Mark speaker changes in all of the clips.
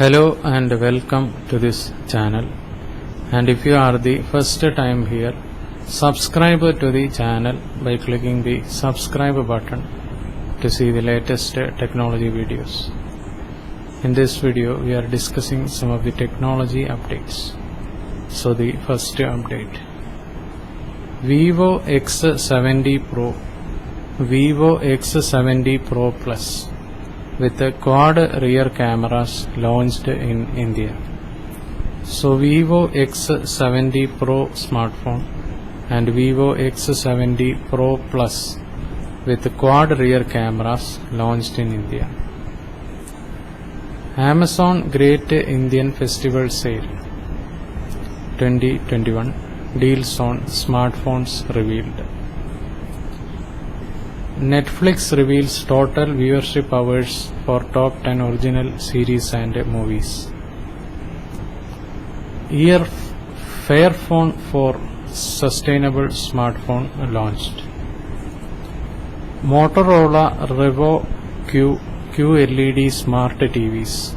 Speaker 1: Hello and welcome to this channel, and if you are the first time here, subscribe to the channel by clicking the subscribe button to see the latest technology videos. In this video we are discussing some of the technology updates. So the first update, Vivo X70 Pro, Vivo X70 Pro Plus with the quad rear cameras launched in India. So Vivo X70 Pro smartphone and Vivo X70 Pro Plus with the quad rear cameras launched in India. Amazon Great Indian Festival Sale 2021 deals on smartphones revealed. Netflix reveals total viewership hours for top 10 original series and movies. Fairphone 4 sustainable smartphone launched. Motorola Revo Q QLED smart TVs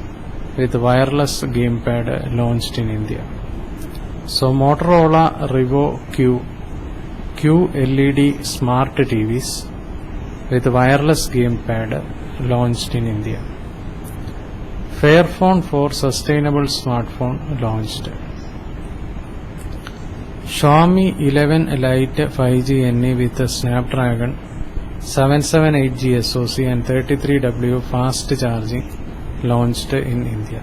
Speaker 1: with wireless gamepad launched in India. So Motorola Revo Q QLED smart TVs with wireless gamepad launched in India. Fairphone 4 sustainable smartphone launched. Xiaomi 11 Lite 5G NE with a Snapdragon 778G SoC and 33W fast charging launched in India.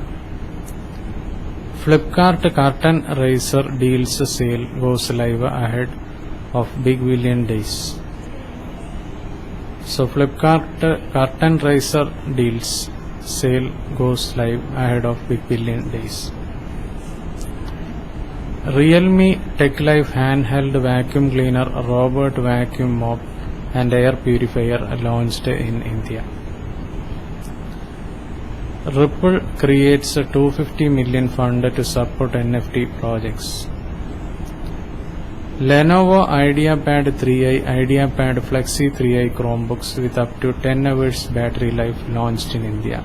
Speaker 1: Flipkart Curtain Raiser deals sale goes live ahead of Big Billion Days. So Flipkart Curtain Raiser deals sale goes live ahead of Big Billion Days. Realme TechLife handheld vacuum cleaner, robot vacuum mop and air purifier launched in India. Ripple creates a $250 million fund to support NFT projects. Lenovo IdeaPad 3i, IdeaPad Flexi 3i Chromebooks with up to 10 hours battery life launched in India.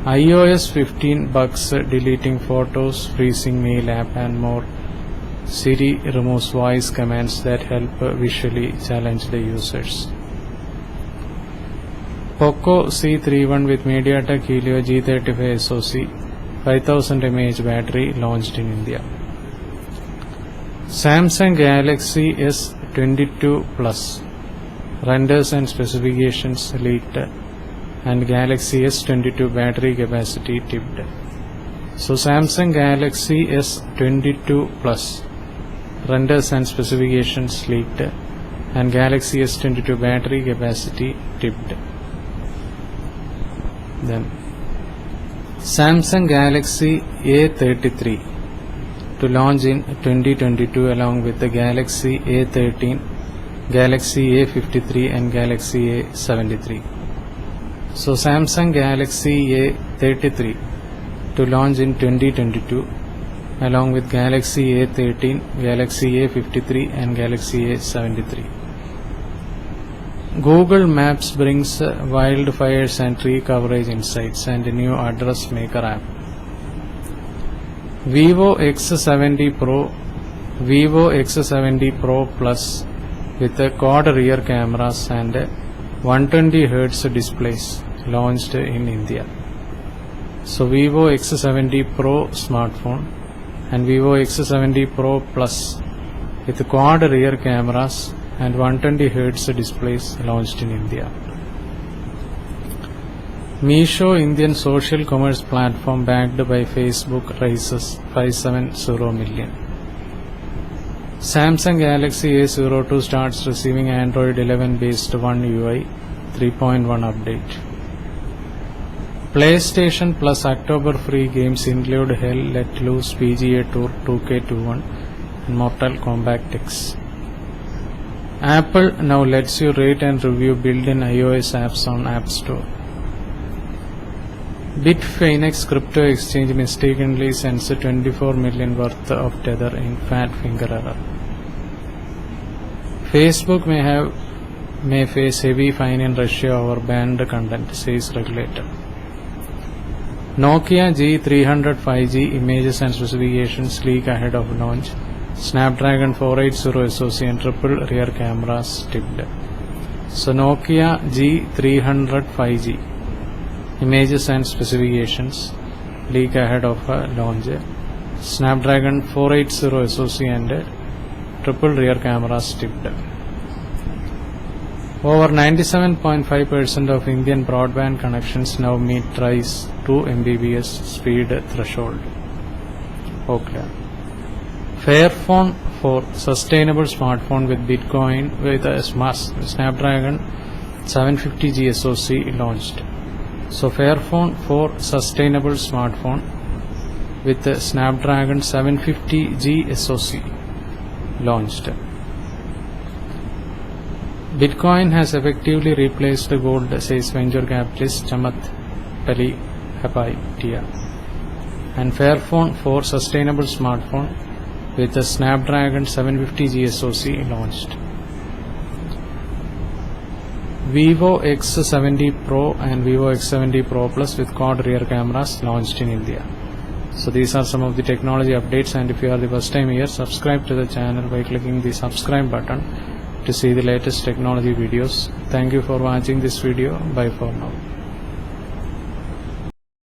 Speaker 1: iOS 15 bugs deleting photos, freezing mail app and more. Siri removes voice commands that help visually challenged users. Poco C31 with MediaTek Helio G35 SoC, 5000 mAh battery launched in India. Samsung Galaxy S22 Plus renders and specifications leaked and Galaxy S22 battery capacity tipped. So Samsung Galaxy S22 Plus renders and specifications leaked and Galaxy S22 battery capacity tipped. Then Samsung Galaxy A33 to launch in 2022 along with the Galaxy A13, Galaxy A53 and Galaxy A73. So Samsung Galaxy A33 to launch in 2022 along with Galaxy A13, Galaxy A53 and Galaxy A73. Google Maps brings wildfires and tree coverage insights and a new address maker app. Vivo X70 Pro, Vivo X70 Pro Plus with a quad rear cameras and 120Hz displays launched in India. So Vivo X70 Pro smartphone and Vivo X70 Pro Plus with quad rear cameras and 120Hz displays launched in India. Meesho Indian social commerce platform backed by Facebook raises $570 million. Samsung Galaxy A02 starts receiving Android 11 based One UI 3.1 update. PlayStation Plus October free games include Hell Let Loose, PGA Tour 2K21 and Mortal Kombat X. Apple now lets you rate and review built-in iOS apps on App Store. Bitfinex crypto exchange mistakenly sends $24 million worth of Tether in fat finger error. Facebook may face heavy fine in Russia over banned content, says regulator. Nokia G300 5G images and specifications leak ahead of launch. Snapdragon 480 SoC and triple rear cameras tipped. So Nokia G300 5G images and specifications leak ahead of launch. Snapdragon 480 SoC and triple rear cameras tipped. Over 97.5% of Indian broadband connections now meet thrice 2 Mbps speed threshold. Okay. Fairphone 4 sustainable smartphone with Bitcoin with a Snapdragon 750G SoC launched. So Fairphone 4 sustainable smartphone with a Snapdragon 750G SoC launched. Bitcoin has effectively replaced gold, says venture capitalist Chamath Palihapitiya. And Fairphone 4 sustainable smartphone with a Snapdragon 750G SoC launched. Vivo X70 Pro and Vivo X70 Pro Plus with quad rear cameras launched in India. So these are some of the technology updates, and if you are the first time here, subscribe to the channel by clicking the subscribe button to see the latest technology videos. Thank you for watching this video. Bye for now.